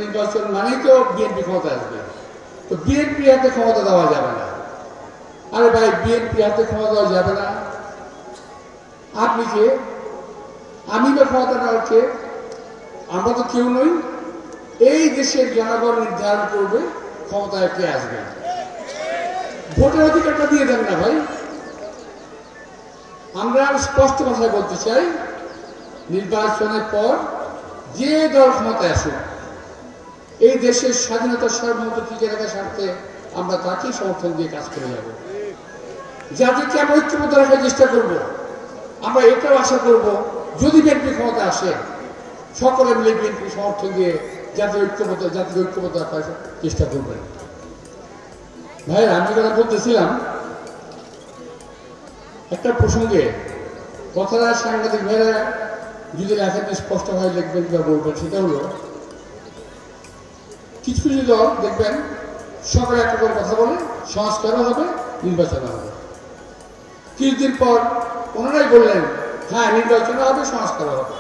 নির্বাচন মানেই তো বিএনপি ক্ষমতা আসবে, তো বিএনপি হাতে ক্ষমতা দেওয়া যাবে না। আরে ভাই, বিএনপি হাতে ক্ষমতা দেওয়া যাবে না, আপনি কে? আমি বা ক্ষমতা নেওয়ার কে? আমরা তো কেউ নই। এই দেশের জনগণ নির্ধারণ করবে ক্ষমতায় কে আসবে। ভোটের অধিকারটা দিয়ে দেন না ভাই। আমরা স্পষ্ট ভাষায় বলতে চাই, নির্বাচনের পর যে দল ক্ষমতায় আসুক, এই দেশের স্বাধীনতা সার্বভৌমত্ব টিকে রাখার স্বার্থে আমরা তাকেই সমর্থন দিয়ে কাজ করে যাব। জাতিকে আমরা ঐক্যবদ্ধ রাখার চেষ্টা করব। আমরা এটাও আশা করব, যদি বিএনপি ক্ষমতা আসে, সকলে মিলে বিএনপি সমর্থন দিয়ে জাতির ঐক্যবদ্ধ রাখার চেষ্টা করবেন। ভাই, আমি কথা বলতেছিলাম একটা প্রসঙ্গে, কথাটা সাংবাদিক ভাইরা যদি লেখেন স্পষ্ট হয় লিখবেন বা বলবেন, সেটা হলো কিছু কিছু দল দেখবেন সকালে একটা করে কথা বলে, সংস্কারও হবে, নির্বাচনও হবে। কিছুদিন পর ওনারাই বললেন, হ্যাঁ নির্বাচনও হবে, সংস্কারও হবে।